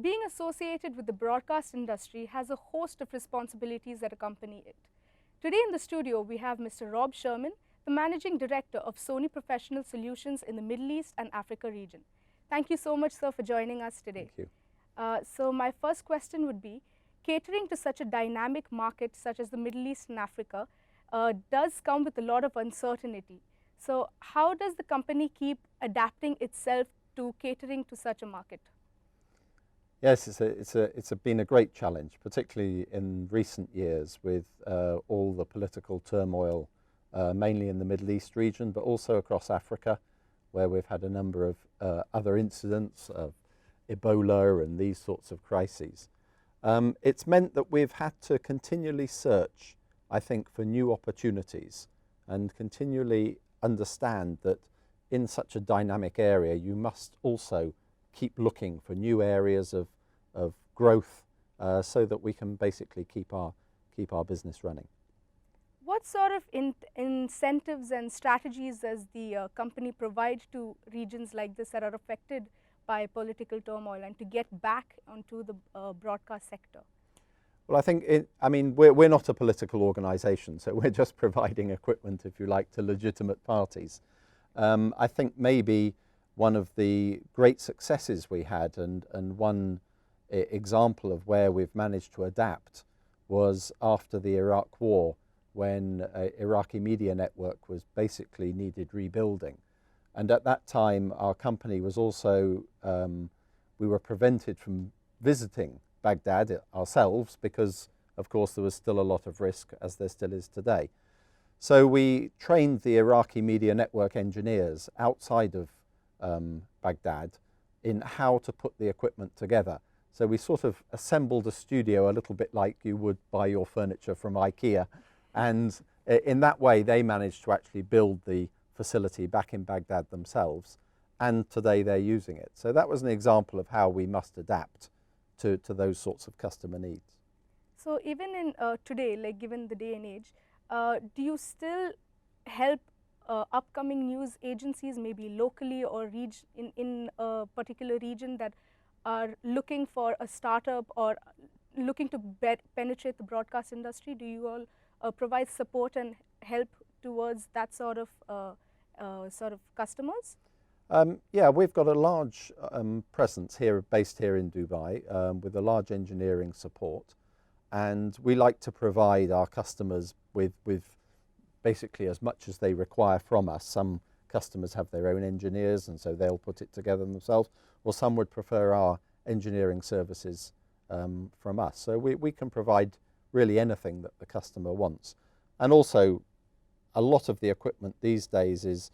Being associated with the broadcast industry has a host of responsibilities that accompany it. Today in the studio, we have Mr. Rob Sherman, the Managing Director of Sony Professional Solutions in the Middle East and Africa region. Thank you so much, sir, for joining us today. Thank you. So my first question would be, catering to such a dynamic market such as the Middle East and Africa does come with a lot of uncertainty. So how does the company keep adapting itself to catering to such a market? Yes, it's been a great challenge, particularly in recent years with all the political turmoil, mainly in the Middle East region, but also across Africa, where we've had a number of other incidents of Ebola and these sorts of crises. It's meant that we've had to continually search, I think, for new opportunities and continually understand that in such a dynamic area, you must also keep looking for new areas of growth so that we can basically keep our business running. What sort of incentives and strategies does the company provide to regions like this that are affected by political turmoil and to get back onto the broadcast sector? Well, I think, we're not a political organisation, so we're just providing equipment, if you like, to legitimate parties. I think maybe one of the great successes we had and one example of where we've managed to adapt was after the Iraq war, when Iraqi media network was basically needed rebuilding. And at that time, our company was also, we were prevented from visiting Baghdad ourselves because, of course, there was still a lot of risk, as there still is today. So we trained the Iraqi media network engineers outside of Baghdad in how to put the equipment together. So we sort of assembled a studio a little bit like you would buy your furniture from IKEA. And in that way, they managed to actually build the facility back in Baghdad themselves. And today they're using it. So that was an example of how we must adapt to those sorts of customer needs. So even in today, like given the day and age, do you still help upcoming news agencies, maybe locally or in a particular region, that are looking for a startup or looking to penetrate the broadcast industry? Do you all provide support and help towards that sort of customers? Yeah, we've got a large presence here, based here in Dubai, with a large engineering support, and we like to provide our customers with basically as much as they require from us. Some customers have their own engineers and so they'll put it together themselves, or some would prefer our engineering services from us. So we can provide really anything that the customer wants. And also, a lot of the equipment these days is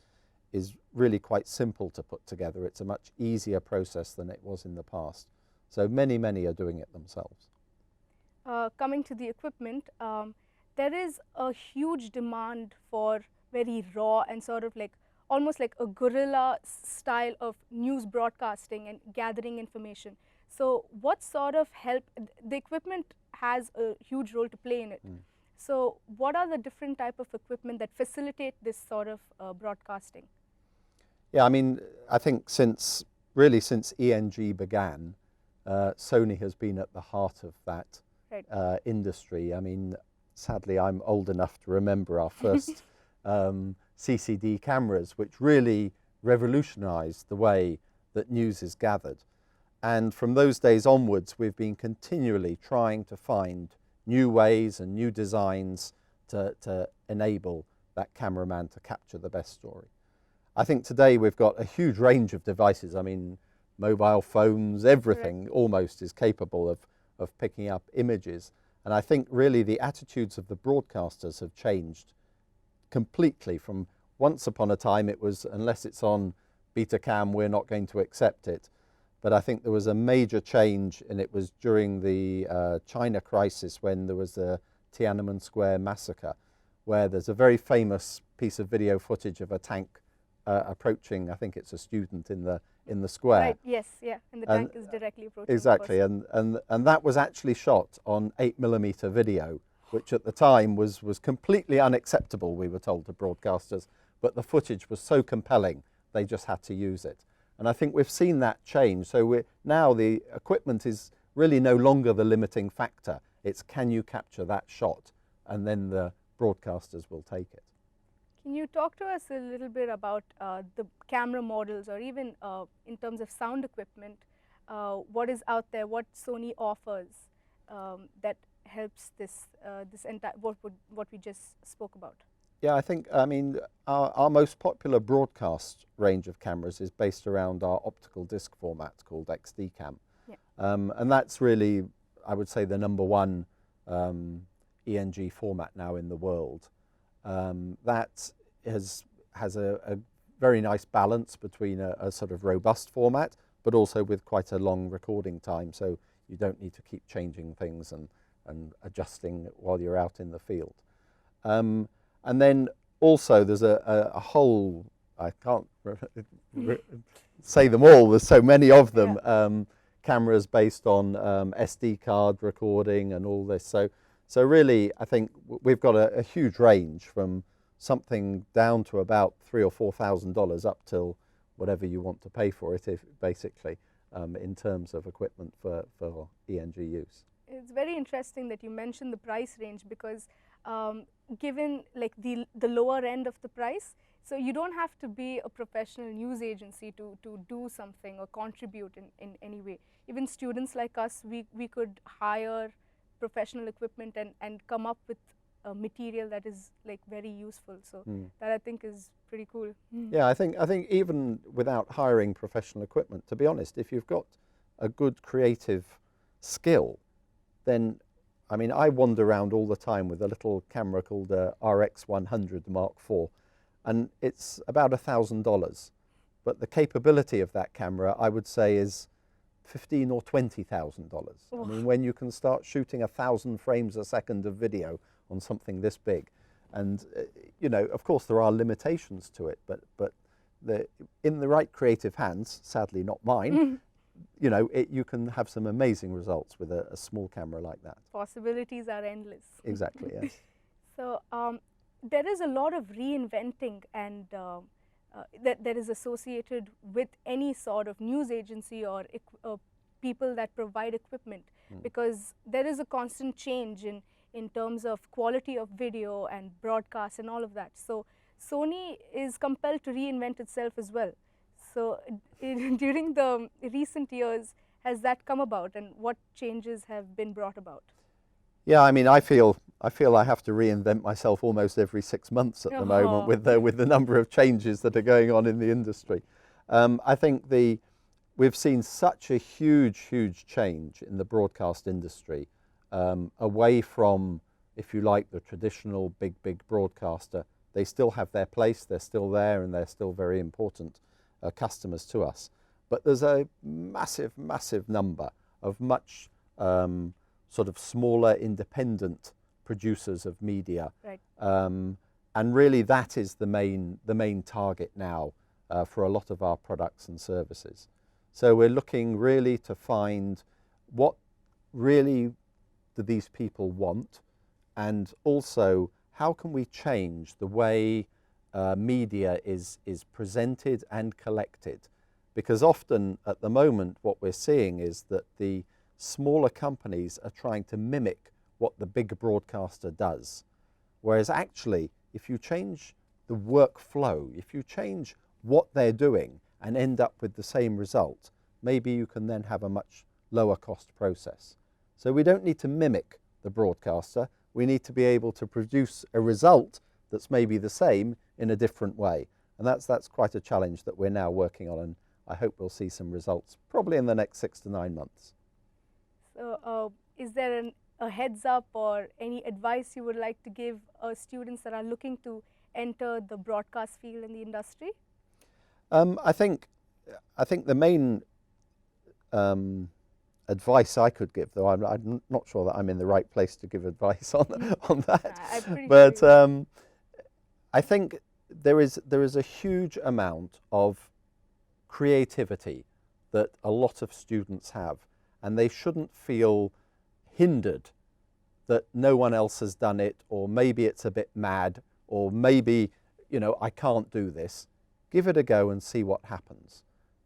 really quite simple to put together. It's a much easier process than it was in the past. So many are doing it themselves. Coming to the equipment, there is a huge demand for very raw and sort of like almost like a guerrilla style of news broadcasting and gathering information. So what sort of help, the equipment has a huge role to play in it. So what are the different type of equipment that facilitate this sort of broadcasting? Yeah, I think since ENG began, Sony has been at the heart of that industry. Sadly, I'm old enough to remember our first CCD cameras, which really revolutionized the way that news is gathered. And from those days onwards, we've been continually trying to find new ways and new designs to enable that cameraman to capture the best story. I think today we've got a huge range of devices. Mobile phones, everything almost is capable of picking up images. And I think really the attitudes of the broadcasters have changed completely. From once upon a time it was, unless it's on Betacam, we're not going to accept it. But I think there was a major change, and it was during the China crisis when there was the Tiananmen Square massacre, where there's a very famous piece of video footage of a tank approaching, I think it's a student in the square. Right, yes, yeah, and the tank is directly approaching. Exactly, and that was actually shot on 8mm video, which at the time was completely unacceptable, we were told, to broadcasters, but the footage was so compelling, they just had to use it. And I think we've seen that change. So now the equipment is really no longer the limiting factor. It's can you capture that shot, and then the broadcasters will take it. Can you talk to us a little bit about the camera models, or even in terms of sound equipment, what is out there, what Sony offers that helps this entire what we just spoke about? Yeah, I mean, our most popular broadcast range of cameras is based around our optical disc format called XD Cam. Yeah. And that's really, I would say, the #1 ENG format now in the world. That has a very nice balance between a sort of robust format, but also with quite a long recording time, so you don't need to keep changing things and adjusting while you're out in the field. And then also there's a whole, I can't say them all, there's so many of them, yeah. Cameras based on SD card recording and all this. So really, I think we've got a huge range from something down to about $3,000 or $4,000 up till whatever you want to pay for it, basically, in terms of equipment for ENG use. It's very interesting that you mentioned the price range, because given like the lower end of the price, so you don't have to be a professional news agency to do something or contribute in any way. Even students like us, we could hire professional equipment and come up with a material that is like very useful. So that I think is pretty cool. Yeah, I think even without hiring professional equipment, to be honest, if you've got a good creative skill, then I mean, I wander around all the time with a little camera called RX100 Mark IV, and it's about $1,000. But the capability of that camera, I would say, is $15,000 or $20,000. I mean, when you can start shooting 1,000 frames a second of video on something this big, and you know, of course, there are limitations to it, but in the right creative hands, sadly not mine. You know, you can have some amazing results with a small camera like that. Possibilities are endless. Exactly, yes. So there is a lot of reinventing and that is associated with any sort of news agency or people that provide equipment, because there is a constant change in terms of quality of video and broadcast and all of that. So Sony is compelled to reinvent itself as well. So during the recent years, has that come about, and what changes have been brought about? Yeah, I mean, I feel I have to reinvent myself almost every 6 months at the moment with the number of changes that are going on in the industry. I think we've seen such a huge change in the broadcast industry, away from, if you like, the traditional big broadcaster. They still have their place, they're still there, and they're still very important customers to us. But there's a massive number of much sort of smaller independent producers of media. Right. And really that is the main target now for a lot of our products and services. So we're looking really to find what really do these people want, and also how can we change the way media is presented and collected. Because often at the moment what we're seeing is that the smaller companies are trying to mimic what the big broadcaster does. Whereas actually, if you change the workflow, if you change what they're doing and end up with the same result, maybe you can then have a much lower cost process. So we don't need to mimic the broadcaster, we need to be able to produce a result that's maybe the same in a different way. And that's quite a challenge that we're now working on, and I hope we'll see some results probably in the next 6 to 9 months. So is there a heads up or any advice you would like to give students that are looking to enter the broadcast field in the industry? I think the main advice I could give, though I'm not sure that I'm in the right place to give advice on that, but I think there is a huge amount of creativity that a lot of students have, and they shouldn't feel hindered that no one else has done it, or maybe it's a bit mad, or maybe, you know, I can't do this. Give it a go and see what happens,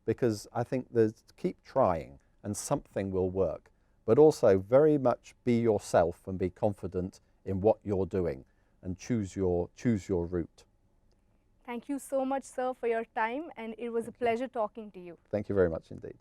because I think there's keep trying and something will work, but also very much be yourself and be confident in what you're doing and choose your route. Thank you so much, sir, for your time, and it was a pleasure talking to you. Thank you very much indeed.